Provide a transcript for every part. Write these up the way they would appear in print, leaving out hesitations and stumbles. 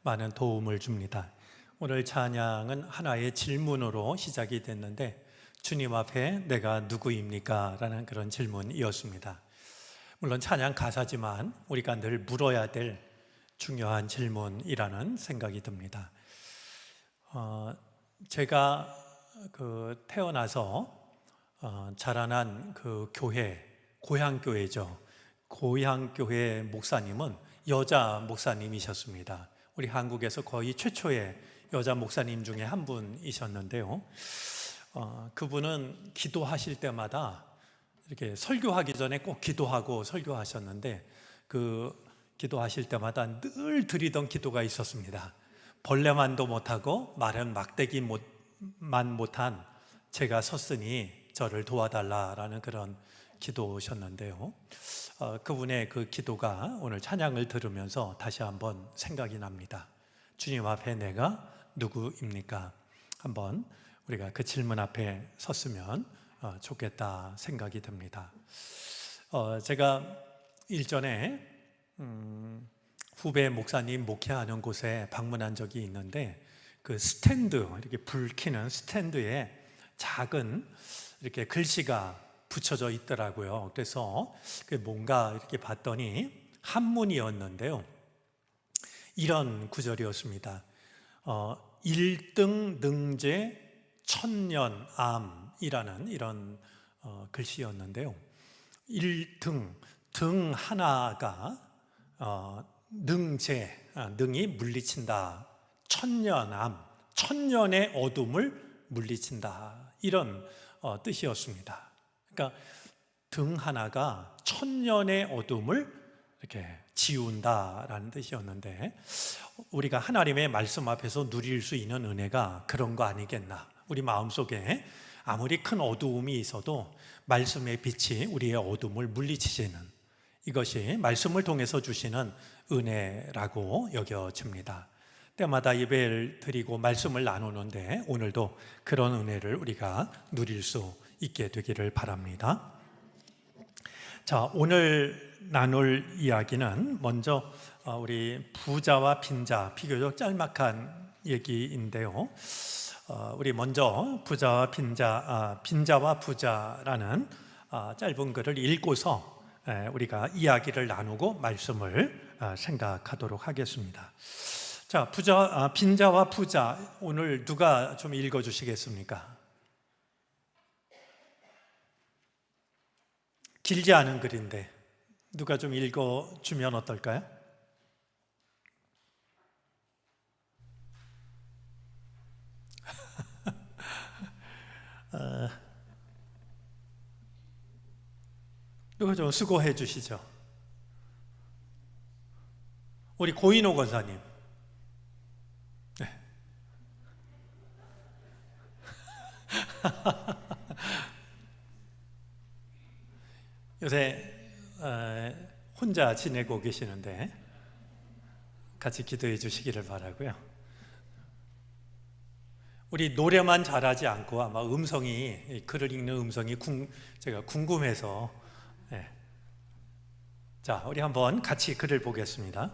많은 도움을 줍니다. 오늘 찬양은 하나의 질문으로 시작이 됐는데 주님 앞에 내가 누구입니까? 라는 그런 질문이었습니다. 물론 찬양 가사지만 우리가 늘 물어야 될 중요한 질문이라는 생각이 듭니다. 제가 태어나서 자라난 그 교회, 고향교회죠. 고향교회 목사님은 여자 목사님이셨습니다. 우리 한국에서 거의 최초의 여자 목사님 중에 한 분이셨는데요. 그분은 기도하실 때마다 이렇게 설교하기 전에 꼭 기도하고 설교하셨는데 그 기도하실 때마다 늘 드리던 기도가 있었습니다. 벌레만도 못하고 마른 막대기만 못한 제가 섰으니 저를 도와달라라는 그런 기도셨는데요. 그분의 그 기도가 오늘 찬양을 들으면서 다시 한번 생각이 납니다. 주님 앞에 내가 누구입니까? 한번 우리가 그 질문 앞에 섰으면 좋겠다 생각이 듭니다. 제가 일전에 후배 목사님 목회하는 곳에 방문한 적이 있는데 그 스탠드, 이렇게 불 켜는 스탠드에 작은 이렇게 글씨가 붙여져 있더라고요. 그래서 뭔가 이렇게 봤더니 한문이었는데요. 이런 구절이었습니다. 1등 능제 천년암이라는 이런 글씨였는데요. 1등, 등 하나가 능제, 능이 물리친다. 천년암, 천년의 어둠을 물리친다. 이런 뜻이었습니다. 그러니까 등 하나가 천년의 어둠을 이렇게 지운다라는 뜻이었는데 우리가 하나님의 말씀 앞에서 누릴 수 있는 은혜가 그런 거 아니겠나. 우리 마음속에 아무리 큰 어두움이 있어도 말씀의 빛이 우리의 어둠을 물리치시는, 이것이 말씀을 통해서 주시는 은혜라고 여겨집니다. 때마다 예배를 드리고 말씀을 나누는데 오늘도 그런 은혜를 우리가 누릴 수 있게 되기를 바랍니다. 자, 오늘 나눌 이야기는 먼저 우리 부자와 빈자, 비교적 짤막한 얘기인데요. 우리 먼저 부자와 빈자, 빈자와 부자라는 짧은 글을 읽고서 우리가 이야기를 나누고 말씀을 생각하도록 하겠습니다. 자, 빈자와 부자, 오늘 누가 좀 읽어주시겠습니까? 길지 않은 글인데 누가 좀 읽어주면 어떨까요? 누가 좀 수고해 주시죠. 우리 고인호 권사님. 네. 요새 혼자 지내고 계시는데 같이 기도해 주시기를 바라고요. 우리 노래만 잘하지 않고 아마 음성이, 글을 읽는 음성이 제가 궁금해서. 네. 자, 우리 한번 같이 글을 보겠습니다.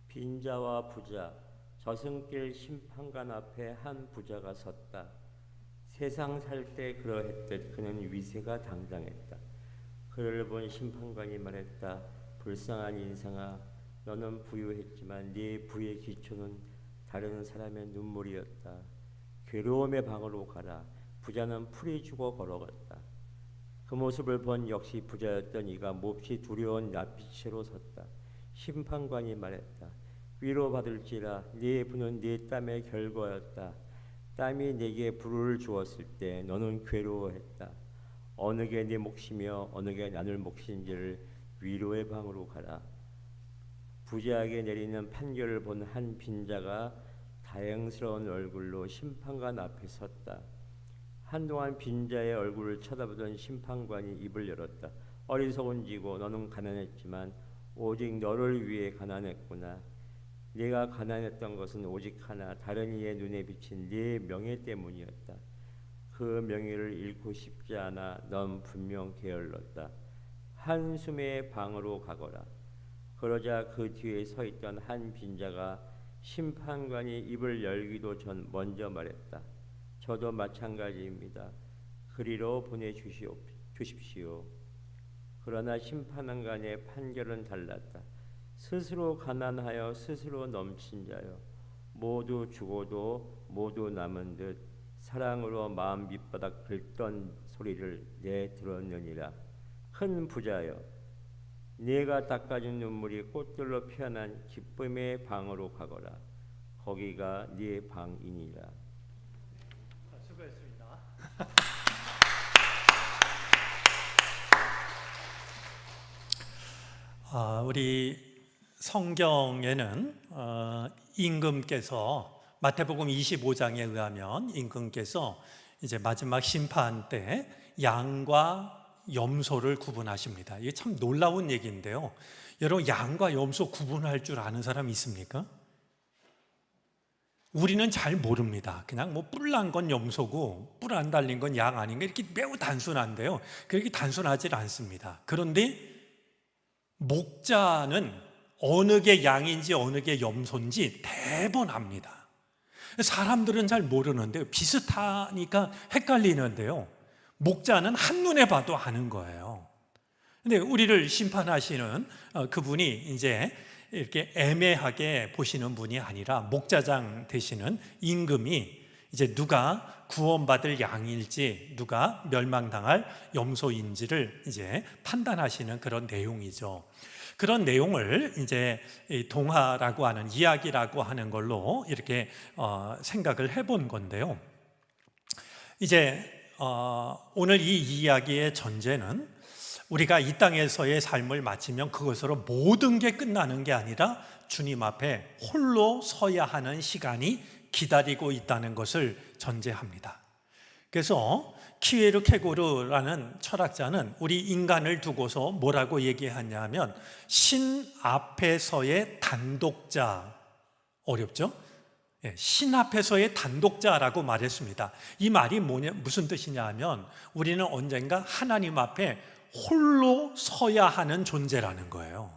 빈자와 부자, 저승길 심판관 앞에 한 부자가 섰다. 세상 살 때 그러했듯 그는 위세가 당당했다. 그를 본 심판관이 말했다. 불쌍한 인생아, 너는 부유했지만 네 부의 기초는 다른 사람의 눈물이었다. 괴로움의 방으로 가라. 부자는 풀이 주고 걸어갔다. 그 모습을 본 역시 부자였던 이가 몹시 두려운 낯빛으로 섰다. 심판관이 말했다. 위로받을지라. 네 부는 네 땀의 결과였다. 땀이 네게 불을 주었을 때 너는 괴로워했다. 어느 게 네 몫이며 어느 게 나눌 몫인지를 위로의 방으로 가라. 부자에게 내리는 판결을 본 한 빈자가 다행스러운 얼굴로 심판관 앞에 섰다. 한동안 빈자의 얼굴을 쳐다보던 심판관이 입을 열었다. 어리석은 지고 너는 가난했지만 오직 너를 위해 가난했구나. 네가 가난했던 것은 오직 하나, 다른 이의 눈에 비친 네 명예 때문이었다. 그 명예를 잃고 싶지 않아 넌 분명 게을렀다. 한숨의 방으로 가거라. 그러자 그 뒤에 서 있던 한 빈자가 심판관이 입을 열기도 전 먼저 말했다. 저도 마찬가지입니다. 그리로 보내주십시오. 그러나 심판관의 판결은 달랐다. 스스로 가난하여 스스로 넘친 자여, 모두 죽어도 모두 남은 듯 사랑으로 마음 밑바닥 긁던 소리를 내 들었느니라. 큰 부자여, 네가 닦아준 눈물이 꽃들로 피어난 기쁨의 방으로 가거라. 거기가 네 방이니라. 수고했습니다. 우리 성경에는 임금께서 마태복음 25장에 의하면 임금께서 이제 마지막 심판 때 양과 염소를 구분하십니다. 이게 참 놀라운 얘기인데요. 여러분, 양과 염소 구분할 줄 아는 사람 있습니까? 우리는 잘 모릅니다. 그냥 뭐 뿔난 건 염소고 뿔 안 달린 건 양 아닌가, 이렇게 매우 단순한데요. 그렇게 단순하지 않습니다. 그런데 목자는 어느 게 양인지 어느 게 염소인지 대번 압니다. 사람들은 잘 모르는데요. 비슷하니까 헷갈리는데요. 목자는 한눈에 봐도 아는 거예요. 근데 우리를 심판하시는 그분이 이제 이렇게 애매하게 보시는 분이 아니라 목자장 되시는 임금이 이제 누가 구원받을 양일지 누가 멸망당할 염소인지를 이제 판단하시는 그런 내용이죠. 그런 내용을 이제 동화라고 하는, 이야기라고 하는 걸로 이렇게 생각을 해본 건데요. 이제 오늘 이 이야기의 전제는 우리가 이 땅에서의 삶을 마치면 그것으로 모든 게 끝나는 게 아니라 주님 앞에 홀로 서야 하는 시간이 기다리고 있다는 것을 전제합니다. 그래서 키에르 케고르라는 철학자는 우리 인간을 두고서 뭐라고 얘기하냐면 신 앞에서의 단독자, 어렵죠? 신 앞에서의 단독자라고 말했습니다. 이 말이 무슨 뜻이냐 하면 우리는 언젠가 하나님 앞에 홀로 서야 하는 존재라는 거예요.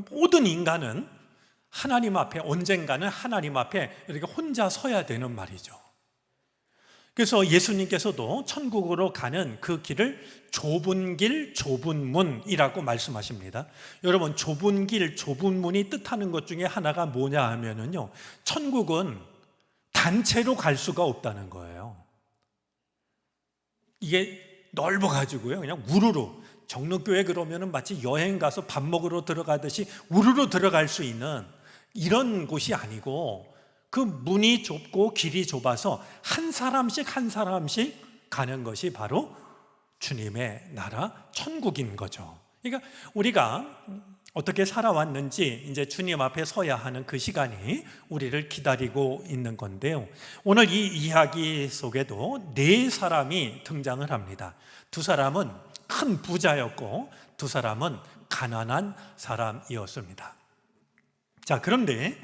모든 인간은 하나님 앞에, 언젠가는 하나님 앞에 이렇게 혼자 서야 되는 말이죠. 그래서 예수님께서도 천국으로 가는 그 길을 좁은 길, 좁은 문이라고 말씀하십니다. 여러분, 좁은 길, 좁은 문이 뜻하는 것 중에 하나가 뭐냐 하면은요, 천국은 단체로 갈 수가 없다는 거예요. 이게 넓어가지고요, 그냥 우르르, 정릉교회 그러면은 마치 여행 가서 밥 먹으러 들어가듯이 우르르 들어갈 수 있는 이런 곳이 아니고, 그 문이 좁고 길이 좁아서 한 사람씩 한 사람씩 가는 것이 바로 주님의 나라 천국인 거죠. 그러니까 우리가 어떻게 살아왔는지 이제 주님 앞에 서야 하는 그 시간이 우리를 기다리고 있는 건데요. 오늘 이 이야기 속에도 네 사람이 등장을 합니다. 두 사람은 큰 부자였고 두 사람은 가난한 사람이었습니다. 자, 그런데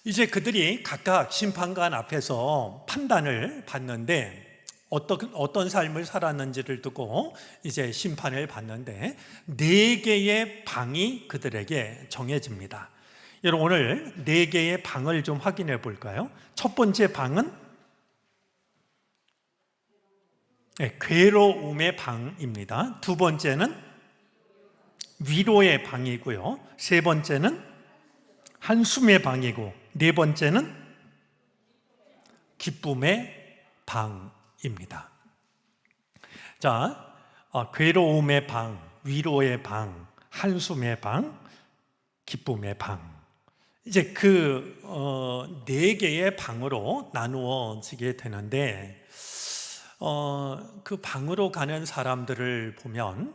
이제 그들이 각각 심판관 앞에서 판단을 받는데 어떤 삶을 살았는지를 두고 이제 심판을 받는데 4개의 방이 그들에게 정해집니다. 여러분, 오늘 4개의 방을 좀 확인해 볼까요? 첫 번째 방은 괴로움의 방입니다. 두 번째는 위로의 방이고요. 세 번째는 한숨의 방이고, 네 번째는 기쁨의 방입니다. 자, 괴로움의 방, 위로의 방, 한숨의 방, 기쁨의 방. 이제 그 4개의 방으로 나누어지게 되는데, 그 방으로 가는 사람들을 보면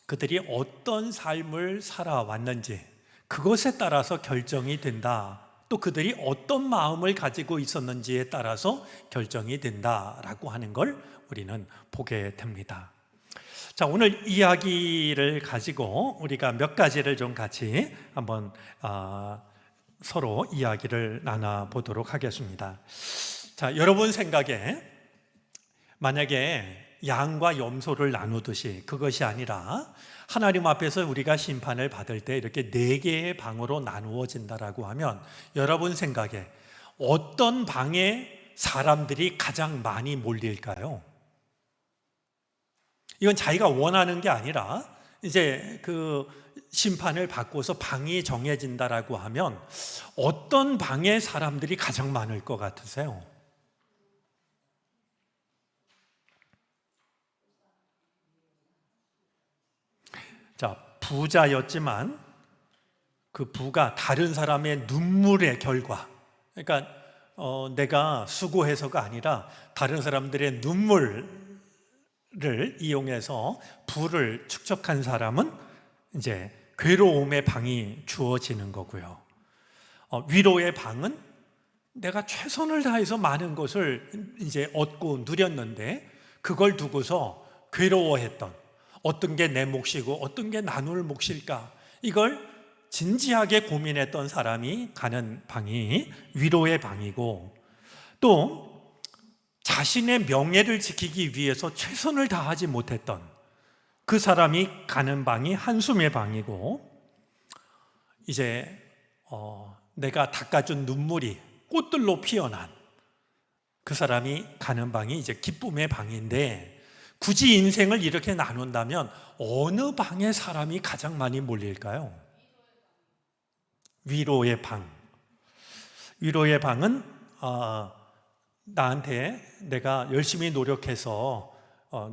그들이 어떤 삶을 살아왔는지 그것에 따라서 결정이 된다. 또 그들이 어떤 마음을 가지고 있었는지에 따라서 결정이 된다라고 하는 걸 우리는 보게 됩니다. 자, 오늘 이야기를 가지고 우리가 몇 가지를 좀 같이 한번 서로 이야기를 나눠보도록 하겠습니다. 자, 여러분 생각에 만약에 양과 염소를 나누듯이 그것이 아니라 하나님 앞에서 우리가 심판을 받을 때 이렇게 4개의 방으로 나누어진다라고 하면 여러분 생각에 어떤 방에 사람들이 가장 많이 몰릴까요? 이건 자기가 원하는 게 아니라 이제 그 심판을 받고서 방이 정해진다라고 하면 어떤 방에 사람들이 가장 많을 것 같으세요? 자, 부자였지만 그 부가 다른 사람의 눈물의 결과, 그러니까 내가 수고해서가 아니라 다른 사람들의 눈물을 이용해서 부를 축적한 사람은 이제 괴로움의 방이 주어지는 거고요. 위로의 방은 내가 최선을 다해서 많은 것을 이제 얻고 누렸는데 그걸 두고서 괴로워했던, 어떤 게 내 몫이고 어떤 게 나눌 몫일까, 이걸 진지하게 고민했던 사람이 가는 방이 위로의 방이고, 또 자신의 명예를 지키기 위해서 최선을 다하지 못했던 그 사람이 가는 방이 한숨의 방이고, 이제 내가 닦아준 눈물이 꽃들로 피어난 그 사람이 가는 방이 이제 기쁨의 방인데, 굳이 인생을 이렇게 나눈다면 어느 방에 사람이 가장 많이 몰릴까요? 위로의 방. 위로의 방은 나한테 내가 열심히 노력해서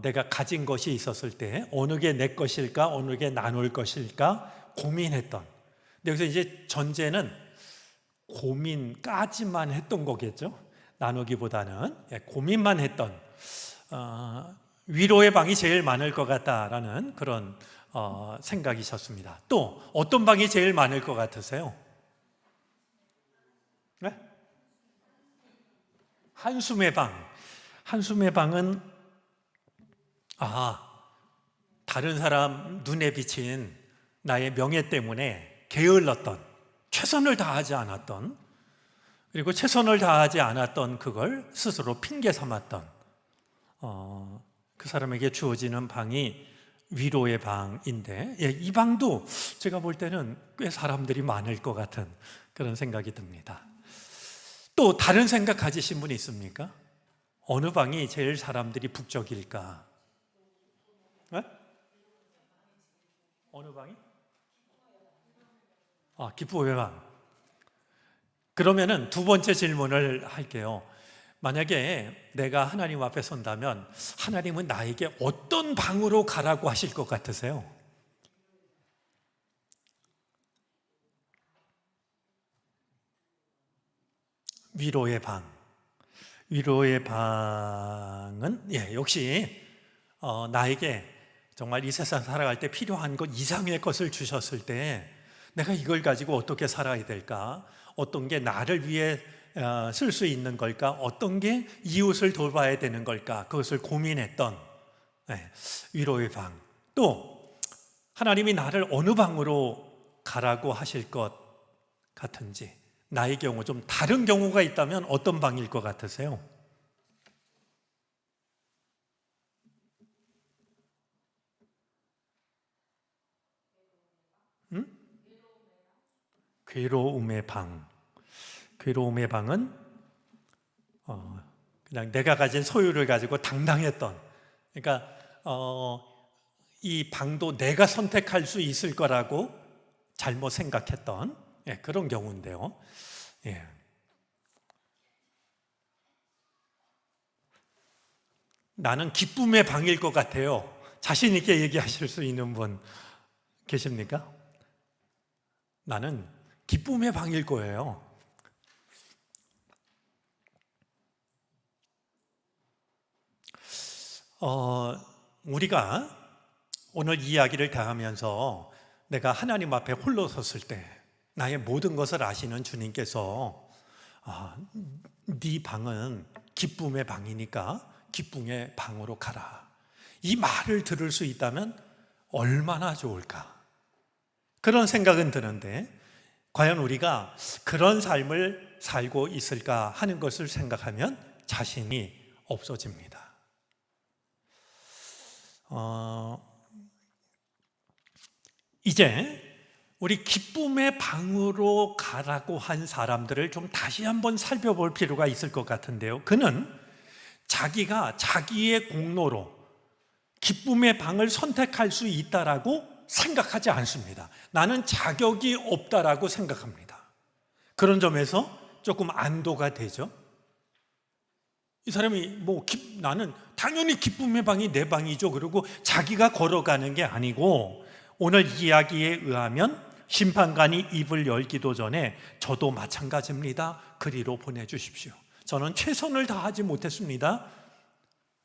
내가 가진 것이 있었을 때 어느 게 내 것일까, 어느 게 나눌 것일까 고민했던. 근데 여기서 이제 전제는 고민까지만 했던 거겠죠. 나누기보다는 고민만 했던 위로의 방이 제일 많을 것 같다라는 그런 생각이셨습니다. 또 어떤 방이 제일 많을 것 같으세요? 네? 한숨의 방. 한숨의 방은 다른 사람 눈에 비친 나의 명예 때문에 게을렀던, 최선을 다하지 않았던, 그리고 최선을 다하지 않았던 그걸 스스로 핑계 삼았던 그 사람에게 주어지는 방이 위로의 방인데, 이 방도 제가 볼 때는 꽤 사람들이 많을 것 같은 그런 생각이 듭니다. 또 다른 생각 가지신 분 있습니까? 어느 방이 제일 사람들이 북적일까? 네? 어느 방이? 기쁨의 방. 그러면은 두 번째 질문을 할게요. 만약에 내가 하나님 앞에 선다면 하나님은 나에게 어떤 방으로 가라고 하실 것 같으세요? 위로의 방. 위로의 방은 역시 나에게 정말 이 세상 살아갈 때 필요한 것 이상의 것을 주셨을 때 내가 이걸 가지고 어떻게 살아야 될까? 어떤 게 나를 위해 쓸 수 있는 걸까? 어떤 게 이웃을 돌봐야 되는 걸까? 그것을 고민했던 위로의 방. 또 하나님이 나를 어느 방으로 가라고 하실 것 같은지, 나의 경우 좀 다른 경우가 있다면 어떤 방일 것 같으세요? 괴로움의 방. 괴로움의 방은 그냥 내가 가진 소유를 가지고 당당했던, 그러니까 이 방도 내가 선택할 수 있을 거라고 잘못 생각했던 그런 경우인데요. 나는 기쁨의 방일 것 같아요. 자신 있게 얘기하실 수 있는 분 계십니까? 나는 기쁨의 방일 거예요. 우리가 오늘 이야기를 대하면서 내가 하나님 앞에 홀로 섰을 때 나의 모든 것을 아시는 주님께서 네 방은 기쁨의 방이니까 기쁨의 방으로 가라, 이 말을 들을 수 있다면 얼마나 좋을까, 그런 생각은 드는데, 과연 우리가 그런 삶을 살고 있을까 하는 것을 생각하면 자신이 없어집니다. 이제 우리 기쁨의 방으로 가라고 한 사람들을 좀 다시 한번 살펴볼 필요가 있을 것 같은데요. 그는 자기가 자기의 공로로 기쁨의 방을 선택할 수 있다라고 생각하지 않습니다. 나는 자격이 없다라고 생각합니다. 그런 점에서 조금 안도가 되죠. 이 사람이 나는 당연히 기쁨의 방이 내 방이죠. 그리고 자기가 걸어가는 게 아니고 오늘 이야기에 의하면 심판관이 입을 열기도 전에 저도 마찬가지입니다. 그리로 보내주십시오. 저는 최선을 다하지 못했습니다.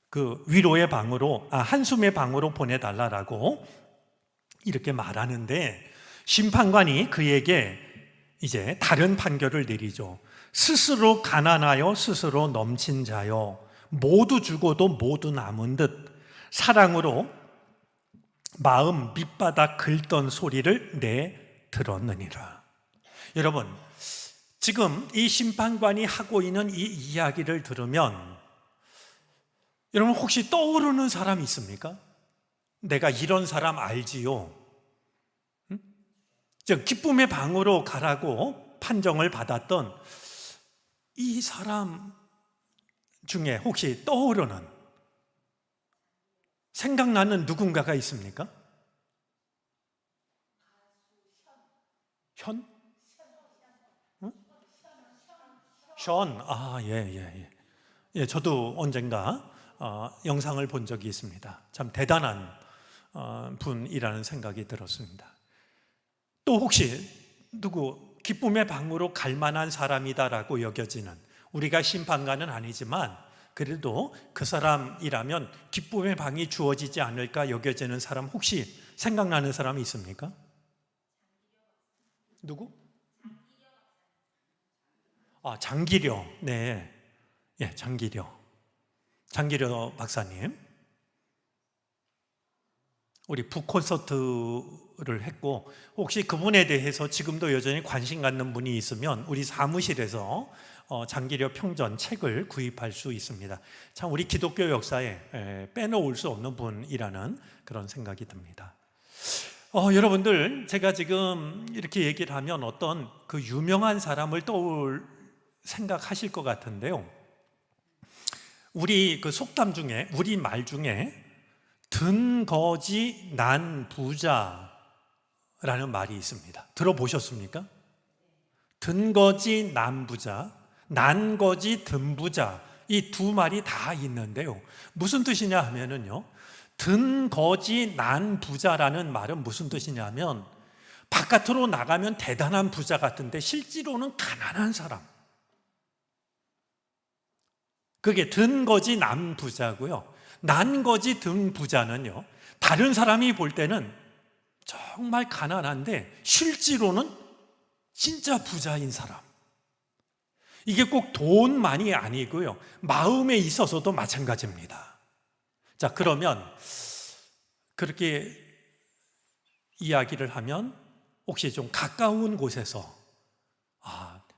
그 위로의 방으로, 한숨의 방으로 보내달라라고 이렇게 말하는데 심판관이 그에게 이제 다른 판결을 내리죠. 스스로 가난하여 스스로 넘친 자여 모두 죽어도 모두 남은 듯 사랑으로 마음 밑바닥 긁던 소리를 내 들었느니라. 여러분, 지금 이 심판관이 하고 있는 이 이야기를 들으면 여러분 혹시 떠오르는 사람 있습니까? 내가 이런 사람 알지요. 기쁨의 방으로 가라고 판정을 받았던 이 사람 중에 혹시 떠오르는, 생각나는 누군가가 있습니까? 현? 션. 예, 저도 언젠가 영상을 본 적이 있습니다. 참 대단한 분이라는 생각이 들었습니다. 또 혹시 기쁨의 방으로 갈 만한 사람이다라고 여겨지는, 우리가 심판관은 아니지만 그래도 그 사람이라면 기쁨의 방이 주어지지 않을까 여겨지는 사람 혹시 생각나는 사람이 있습니까? 누구? 장기려. 네. 예, 장기려 박사님. 우리 북콘서트를 했고 혹시 그분에 대해서 지금도 여전히 관심 갖는 분이 있으면 우리 사무실에서 장기려 평전 책을 구입할 수 있습니다. 참 우리 기독교 역사에 빼놓을 수 없는 분이라는 그런 생각이 듭니다. 여러분들, 제가 지금 이렇게 얘기를 하면 어떤 그 유명한 사람을 생각하실 것 같은데요. 우리 그 속담 중에, 우리 말 중에 든 거지 난 부자라는 말이 있습니다. 들어보셨습니까? 든 거지 난 부자, 난 거지 든 부자, 이 두 말이 다 있는데요. 무슨 뜻이냐 하면은요, 든 거지 난 부자라는 말은 무슨 뜻이냐면 바깥으로 나가면 대단한 부자 같은데 실제로는 가난한 사람, 그게 든 거지 난 부자고요. 난 거지 든 부자는요, 다른 사람이 볼 때는 정말 가난한데 실제로는 진짜 부자인 사람. 이게 꼭 돈만이 아니고요, 마음에 있어서도 마찬가지입니다. 자, 그러면 그렇게 이야기를 하면 혹시 좀 가까운 곳에서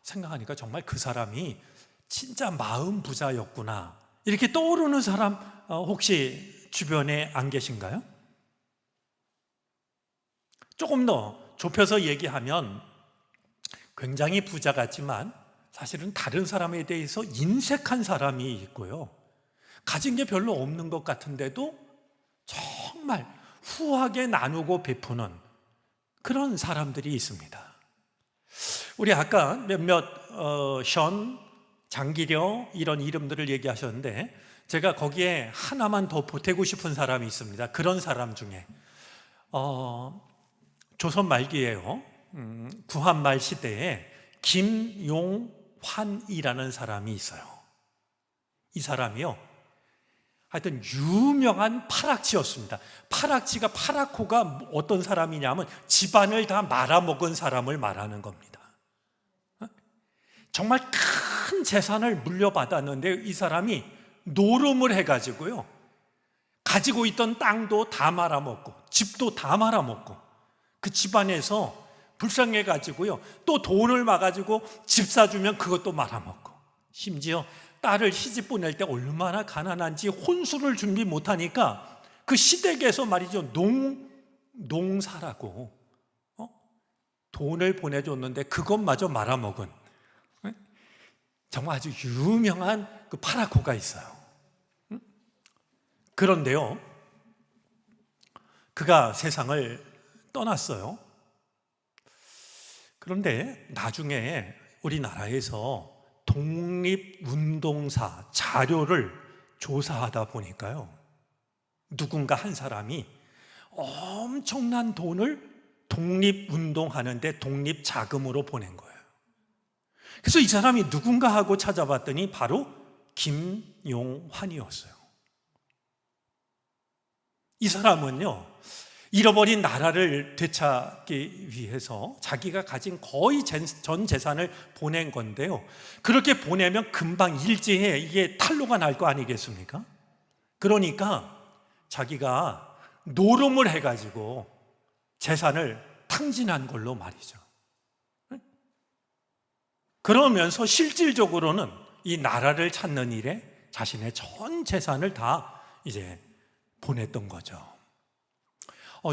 생각하니까 정말 그 사람이 진짜 마음 부자였구나, 이렇게 떠오르는 사람 혹시 주변에 안 계신가요? 조금 더 좁혀서 얘기하면 굉장히 부자 같지만 사실은 다른 사람에 대해서 인색한 사람이 있고요, 가진 게 별로 없는 것 같은데도 정말 후하게 나누고 베푸는 그런 사람들이 있습니다. 우리 아까 몇몇 션, 장기려 이런 이름들을 얘기하셨는데 제가 거기에 하나만 더 보태고 싶은 사람이 있습니다. 그런 사람 중에 조선 말기에요, 구한말 시대에 김용환이라는 사람이 있어요. 이 사람이요, 하여튼 유명한 파락치였습니다. 파락코가 어떤 사람이냐면 집안을 다 말아먹은 사람을 말하는 겁니다. 정말 큰 재산을 물려받았는데 이 사람이 노름을 해가지고요, 가지고 있던 땅도 다 말아먹고 집도 다 말아먹고 그 집안에서 불쌍해가지고요, 또 돈을 막아주고 집 사주면 그것도 말아먹고, 심지어 딸을 시집 보낼 때 얼마나 가난한지 혼수를 준비 못하니까 그 시댁에서 말이죠, 농사라고 돈을 보내줬는데 그것마저 말아먹은 정말 아주 유명한 그 파라코가 있어요. 그런데요, 그가 세상을 떠났어요. 그런데 나중에 우리나라에서 독립운동사 자료를 조사하다 보니까요, 누군가 한 사람이 엄청난 돈을 독립운동하는데 독립자금으로 보낸 거예요. 그래서 이 사람이 누군가 하고 찾아봤더니 바로 김용환이었어요. 이 사람은요, 잃어버린 나라를 되찾기 위해서 자기가 가진 거의 전 재산을 보낸 건데요, 그렇게 보내면 금방 일제에 이게 탄로가 날 거 아니겠습니까? 그러니까 자기가 노름을 해가지고 재산을 탕진한 걸로 말이죠. 그러면서 실질적으로는 이 나라를 찾는 일에 자신의 전 재산을 다 이제 보냈던 거죠.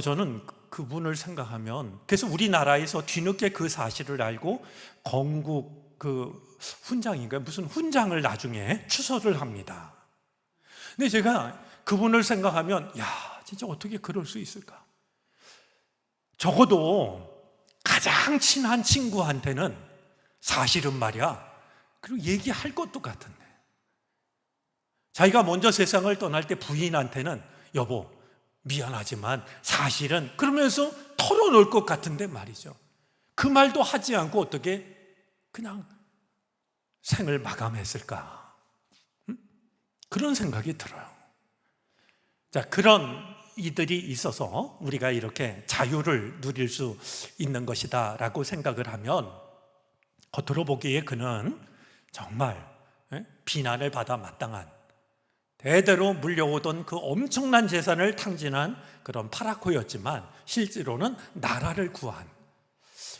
저는 그분을 생각하면, 그래서 우리나라에서 뒤늦게 그 사실을 알고 건국 그 훈장인가요? 무슨 훈장을 나중에 추서를 합니다. 근데 제가 그분을 생각하면, 야, 진짜 어떻게 그럴 수 있을까? 적어도 가장 친한 친구한테는 사실은 말이야, 그리고 얘기할 것도 같은데, 자기가 먼저 세상을 떠날 때 부인한테는 여보 미안하지만 사실은, 그러면서 털어놓을 것 같은데 말이죠, 그 말도 하지 않고 어떻게 그냥 생을 마감했을까? 그런 생각이 들어요. 자, 그런 이들이 있어서 우리가 이렇게 자유를 누릴 수 있는 것이다 라고 생각을 하면, 겉으로 보기에 그는 정말 비난을 받아 마땅한, 대대로 물려오던 그 엄청난 재산을 탕진한 그런 파라코였지만 실제로는 나라를 구한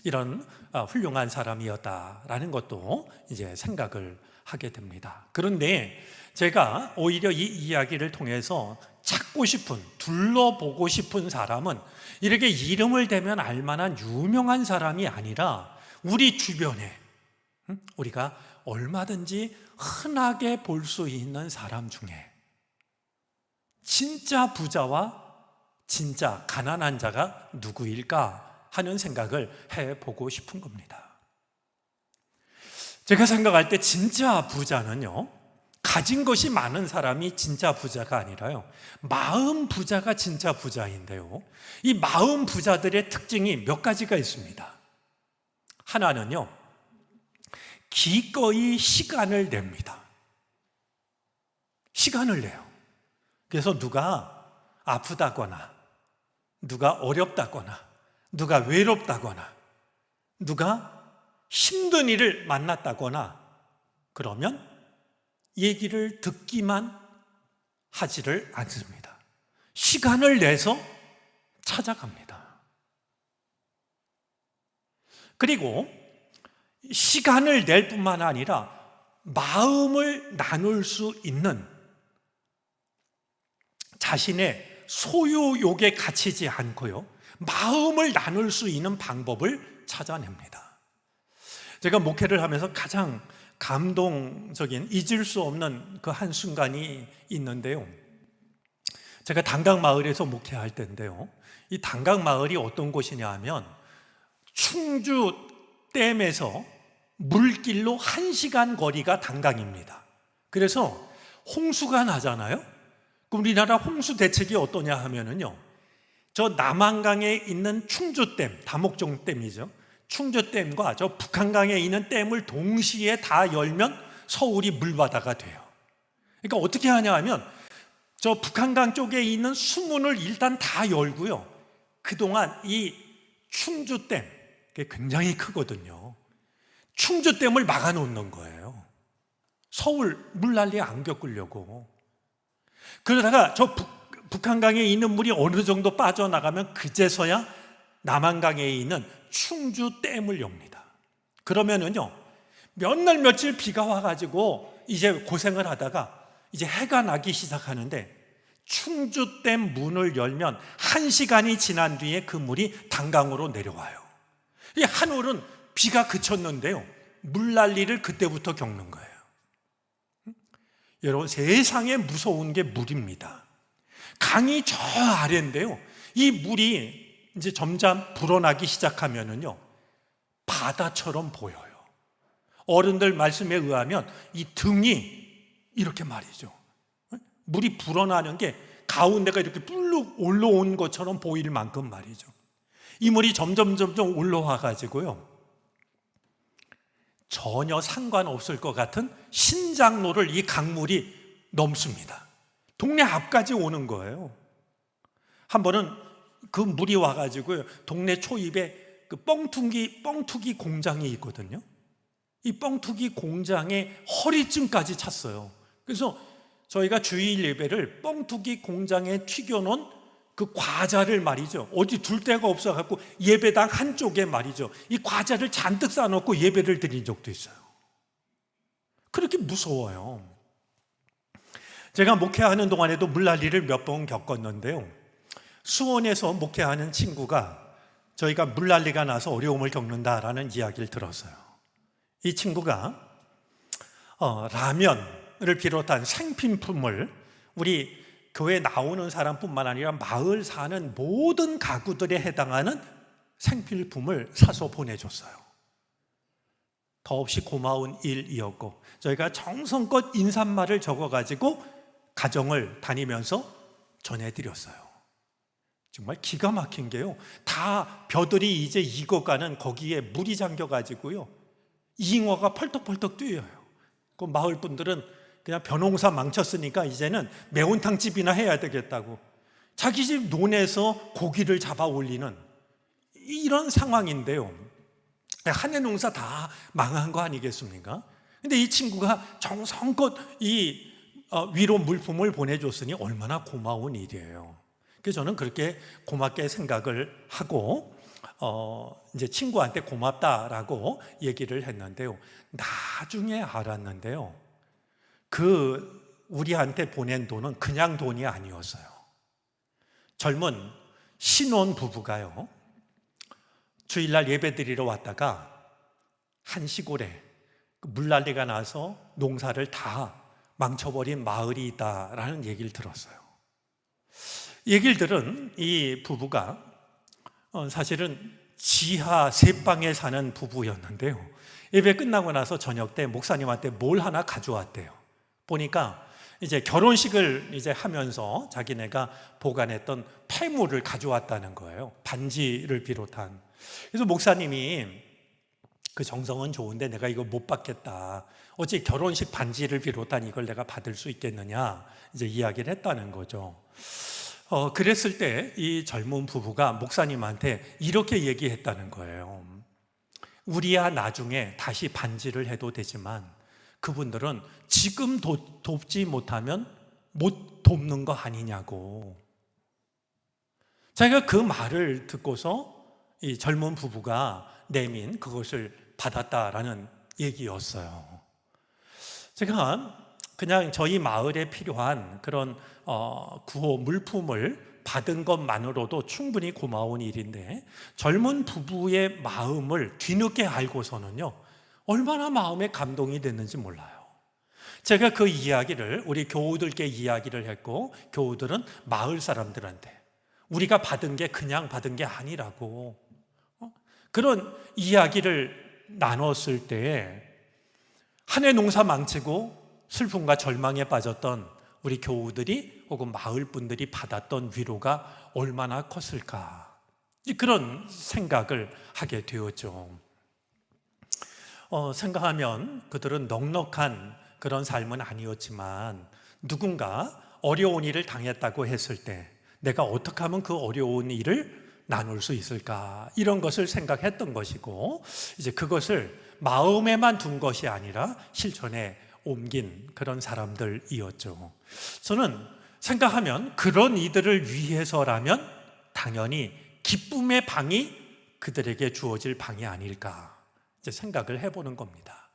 이런 훌륭한 사람이었다라는 것도 이제 생각을 하게 됩니다. 그런데 제가 오히려 이 이야기를 통해서 찾고 싶은, 둘러보고 싶은 사람은 이렇게 이름을 대면 알만한 유명한 사람이 아니라 우리 주변에 우리가 얼마든지 흔하게 볼 수 있는 사람 중에 진짜 부자와 진짜 가난한 자가 누구일까 하는 생각을 해보고 싶은 겁니다. 제가 생각할 때 진짜 부자는요, 가진 것이 많은 사람이 진짜 부자가 아니라요, 마음 부자가 진짜 부자인데요, 이 마음 부자들의 특징이 몇 가지가 있습니다. 하나는요, 기꺼이 시간을 냅니다. 시간을 내요. 그래서 누가 아프다거나, 누가 어렵다거나, 누가 외롭다거나, 누가 힘든 일을 만났다거나 그러면 얘기를 듣기만 하지를 않습니다. 시간을 내서 찾아갑니다. 그리고 시간을 낼 뿐만 아니라 마음을 나눌 수 있는, 자신의 소유욕에 갇히지 않고요, 마음을 나눌 수 있는 방법을 찾아냅니다. 제가 목회를 하면서 가장 감동적인, 잊을 수 없는 그 한 순간이 있는데요, 제가 단강마을에서 목회할 때인데요, 이 단강마을이 어떤 곳이냐 하면 충주댐에서 물길로 1시간 거리가 단강입니다. 그래서 홍수가 나잖아요. 우리나라 홍수 대책이 어떠냐 하면은요, 저 남한강에 있는 충주댐, 다목적댐이죠, 충주댐과 저 북한강에 있는 댐을 동시에 다 열면 서울이 물바다가 돼요. 그러니까 어떻게 하냐 하면 저 북한강 쪽에 있는 수문을 일단 다 열고요, 그동안 이 충주댐, 그게 굉장히 크거든요, 충주댐을 막아 놓는 거예요. 서울 물난리 안 겪으려고. 그러다가 저 북한강에 있는 물이 어느 정도 빠져나가면 그제서야 남한강에 있는 충주댐을 엽니다. 그러면은요, 몇 날 며칠 비가 와가지고 이제 고생을 하다가 이제 해가 나기 시작하는데 충주댐 문을 열면 1시간이 지난 뒤에 그 물이 단강으로 내려와요. 이 한올은 비가 그쳤는데요, 물난리를 그때부터 겪는 거예요. 여러분, 세상에 무서운 게 물입니다. 강이 저 아래인데요, 이 물이 이제 점점 불어나기 시작하면은요, 바다처럼 보여요. 어른들 말씀에 의하면 이 등이 이렇게 말이죠, 물이 불어나는 게 가운데가 이렇게 뿔룩 올라온 것처럼 보일 만큼 말이죠. 이 물이 점점 올라와 가지고요, 전혀 상관없을 것 같은 신장로를 이 강물이 넘습니다. 동네 앞까지 오는 거예요. 한 번은 그 물이 와가지고요, 동네 초입에 그 뻥투기 공장이 있거든요. 이 뻥투기 공장에 허리쯤까지 찼어요. 그래서 저희가 주일 예배를 뻥투기 공장에 튀겨놓은 그 과자를 말이죠, 어디 둘 데가 없어갖고 예배당 한쪽에 말이죠, 이 과자를 잔뜩 싸놓고 예배를 드린 적도 있어요. 그렇게 무서워요. 제가 목회하는 동안에도 물난리를 몇 번 겪었는데요, 수원에서 목회하는 친구가 저희가 물난리가 나서 어려움을 겪는다라는 이야기를 들었어요. 이 친구가 라면을 비롯한 생필품을 우리 교회 나오는 사람뿐만 아니라 마을 사는 모든 가구들에 해당하는 생필품을 사서 보내줬어요. 더없이 고마운 일이었고, 저희가 정성껏 인사말을 적어가지고 가정을 다니면서 전해드렸어요. 정말 기가 막힌 게요, 다 벼들이 이제 익어가는 거기에 물이 잠겨가지고요, 잉어가 펄떡펄떡 뛰어요. 그 마을 분들은 그냥 벼농사 망쳤으니까 이제는 매운탕집이나 해야 되겠다고 자기 집 논에서 고기를 잡아 올리는 이런 상황인데요, 한 해 농사 다 망한 거 아니겠습니까? 근데 이 친구가 정성껏 이 위로 물품을 보내줬으니 얼마나 고마운 일이에요. 그래서 저는 그렇게 고맙게 생각을 하고 이제 친구한테 고맙다라고 얘기를 했는데요, 나중에 알았는데요, 그 우리한테 보낸 돈은 그냥 돈이 아니었어요. 젊은 신혼 부부가요, 주일날 예배드리러 왔다가 한 시골에 물난리가 나서 농사를 다 망쳐버린 마을이 있다라는 얘기를 들었어요. 얘기를 들은 이 부부가 사실은 지하 3방에 사는 부부였는데요, 예배 끝나고 나서 저녁 때 목사님한테 뭘 하나 가져왔대요. 보니까 이제 결혼식을 이제 하면서 자기네가 보관했던 폐물을 가져왔다는 거예요. 반지를 비롯한. 그래서 목사님이 그 정성은 좋은데 내가 이거 못 받겠다, 어찌 결혼식 반지를 비롯한 이걸 내가 받을 수 있겠느냐, 이제 이야기를 했다는 거죠. 그랬을 때 이 젊은 부부가 목사님한테 이렇게 얘기했다는 거예요. 우리야 나중에 다시 반지를 해도 되지만 그분들은 지금 돕지 못하면 못 돕는 거 아니냐고. 제가 그 말을 듣고서 이 젊은 부부가 내민 그것을 받았다라는 얘기였어요. 제가 그냥 저희 마을에 필요한 그런 구호 물품을 받은 것만으로도 충분히 고마운 일인데, 젊은 부부의 마음을 뒤늦게 알고서는요, 얼마나 마음에 감동이 됐는지 몰라요. 제가 그 이야기를 우리 교우들께 이야기를 했고, 교우들은 마을 사람들한테 우리가 받은 게 그냥 받은 게 아니라고 그런 이야기를 나눴을 때, 한 해 농사 망치고 슬픔과 절망에 빠졌던 우리 교우들이 혹은 마을 분들이 받았던 위로가 얼마나 컸을까, 그런 생각을 하게 되었죠. 생각하면 그들은 넉넉한 그런 삶은 아니었지만 누군가 어려운 일을 당했다고 했을 때 내가 어떻게 하면 그 어려운 일을 나눌 수 있을까, 이런 것을 생각했던 것이고, 이제 그것을 마음에만 둔 것이 아니라 실천에 옮긴 그런 사람들이었죠. 저는 생각하면 그런 이들을 위해서라면 당연히 기쁨의 방이 그들에게 주어질 방이 아닐까 이제 생각을 해보는 겁니다.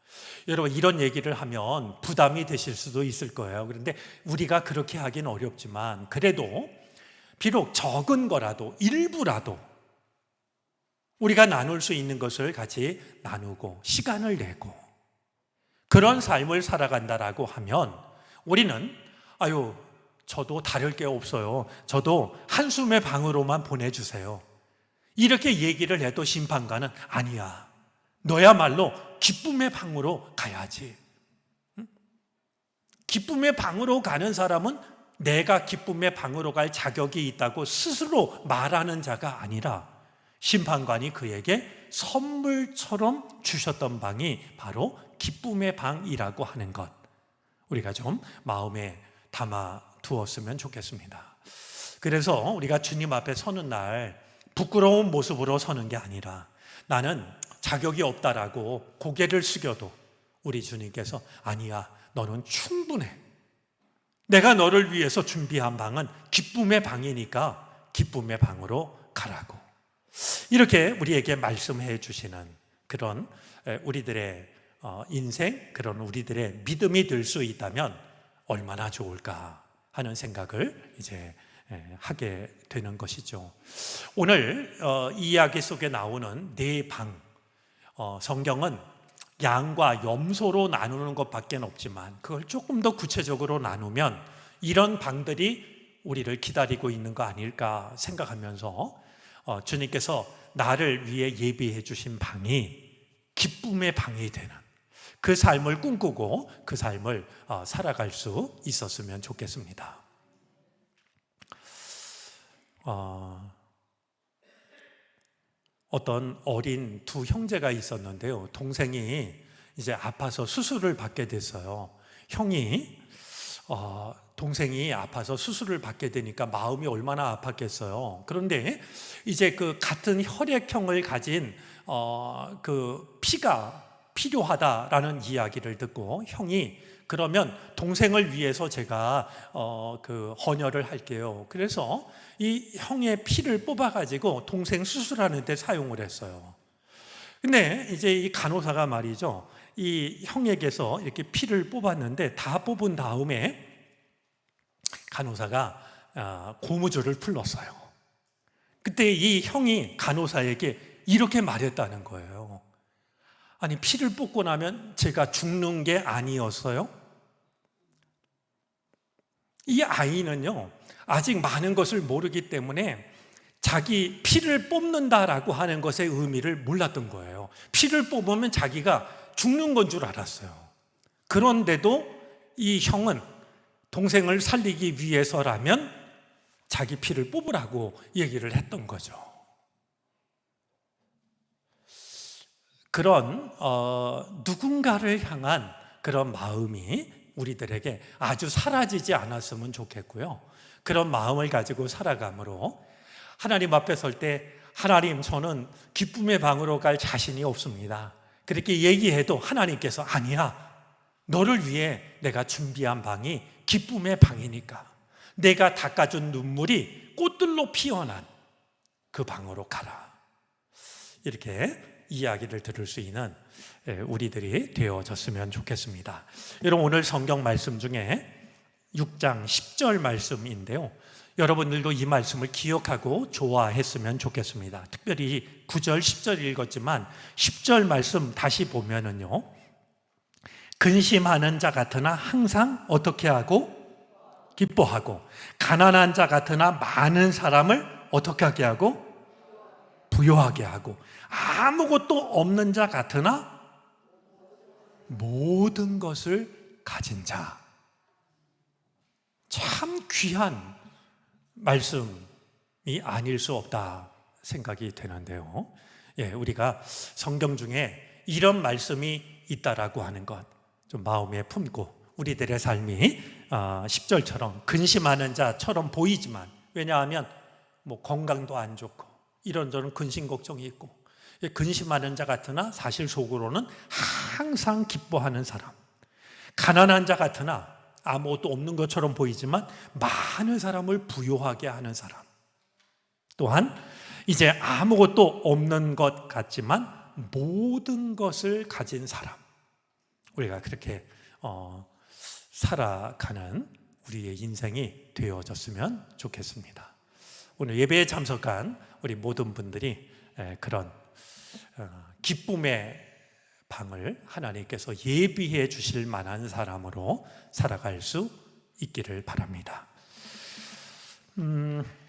여러분, 이런 얘기를 하면 부담이 되실 수도 있을 거예요. 그런데 우리가 그렇게 하긴 어렵지만, 그래도 비록 적은 거라도 일부라도 우리가 나눌 수 있는 것을 같이 나누고 시간을 내고 그런 삶을 살아간다라고 하면, 우리는 저도 다를 게 없어요, 저도 한숨의 방으로만 보내주세요, 이렇게 얘기를 해도 심판관은 아니야, 너야말로 기쁨의 방으로 가야지. 기쁨의 방으로 가는 사람은 내가 기쁨의 방으로 갈 자격이 있다고 스스로 말하는 자가 아니라 심판관이 그에게 선물처럼 주셨던 방이 바로 기쁨의 방이라고 하는 것, 우리가 좀 마음에 담아 두었으면 좋겠습니다. 그래서 우리가 주님 앞에 서는 날 부끄러운 모습으로 서는 게 아니라, 나는 자격이 없다라고 고개를 숙여도 우리 주님께서 아니야, 너는 충분해, 내가 너를 위해서 준비한 방은 기쁨의 방이니까 기쁨의 방으로 가라고, 이렇게 우리에게 말씀해 주시는 그런 우리들의 인생, 그런 우리들의 믿음이 될 수 있다면 얼마나 좋을까 하는 생각을 이제 하게 되는 것이죠. 오늘 이 이야기 속에 나오는 네 방, 성경은 양과 염소로 나누는 것밖에 없지만 그걸 조금 더 구체적으로 나누면 이런 방들이 우리를 기다리고 있는 거 아닐까 생각하면서 주님께서 나를 위해 예비해 주신 방이 기쁨의 방이 되는 그 삶을 꿈꾸고 그 삶을 살아갈 수 있었으면 좋겠습니다. 어떤 어린 두 형제가 있었는데요, 동생이 이제 아파서 수술을 받게 됐어요. 형이 동생이 아파서 수술을 받게 되니까 마음이 얼마나 아팠겠어요. 그런데 이제 그 같은 혈액형을 가진 그 피가 필요하다라는 이야기를 듣고 형이 그러면 동생을 위해서 제가 그 헌혈을 할게요. 그래서 이 형의 피를 뽑아가지고 동생 수술하는 데 사용을 했어요. 근데 이제 이 간호사가 말이죠, 이 형에게서 이렇게 피를 뽑았는데 다 뽑은 다음에 간호사가 고무줄을 풀었어요. 그때 이 형이 간호사에게 이렇게 말했다는 거예요. 아니, 피를 뽑고 나면 제가 죽는 게 아니었어요? 이 아이는요, 아직 많은 것을 모르기 때문에 자기 피를 뽑는다라고 하는 것의 의미를 몰랐던 거예요. 피를 뽑으면 자기가 죽는 건 줄 알았어요. 그런데도 이 형은 동생을 살리기 위해서라면 자기 피를 뽑으라고 얘기를 했던 거죠. 그런 누군가를 향한 그런 마음이 우리들에게 아주 사라지지 않았으면 좋겠고요. 그런 마음을 가지고 살아감으로 하나님 앞에 설 때, 하나님, 저는 기쁨의 방으로 갈 자신이 없습니다, 그렇게 얘기해도 하나님께서 아니야, 너를 위해 내가 준비한 방이 기쁨의 방이니까 내가 닦아준 눈물이 꽃들로 피어난 그 방으로 가라, 이렇게 이야기를 들을 수 있는 우리들이 되어졌으면 좋겠습니다. 여러분, 오늘 성경 말씀 중에 6장 10절 말씀인데요, 여러분들도 이 말씀을 기억하고 좋아했으면 좋겠습니다. 특별히 9절, 10절 읽었지만 10절 말씀 다시 보면은요, 근심하는 자 같으나 항상 어떻게 하고? 기뻐하고, 가난한 자 같으나 많은 사람을 어떻게 하게 하고? 부요하게 하고, 아무것도 없는 자 같으나 모든 것을 가진 자. 참 귀한 말씀이 아닐 수 없다 생각이 되는데요, 우리가 성경 중에 이런 말씀이 있다라고 하는 것 좀 마음에 품고 우리들의 삶이 10절처럼 근심하는 자처럼 보이지만, 왜냐하면 뭐 건강도 안 좋고 이런저런 근심 걱정이 있고, 근심하는 자 같으나 사실 속으로는 항상 기뻐하는 사람, 가난한 자 같으나 아무것도 없는 것처럼 보이지만 많은 사람을 부요하게 하는 사람, 또한 이제 아무것도 없는 것 같지만 모든 것을 가진 사람, 우리가 그렇게 살아가는 우리의 인생이 되어졌으면 좋겠습니다. 오늘 예배에 참석한 우리 모든 분들이 그런 기쁨의 방을 하나님께서 예비해 주실 만한 사람으로 살아갈 수 있기를 바랍니다.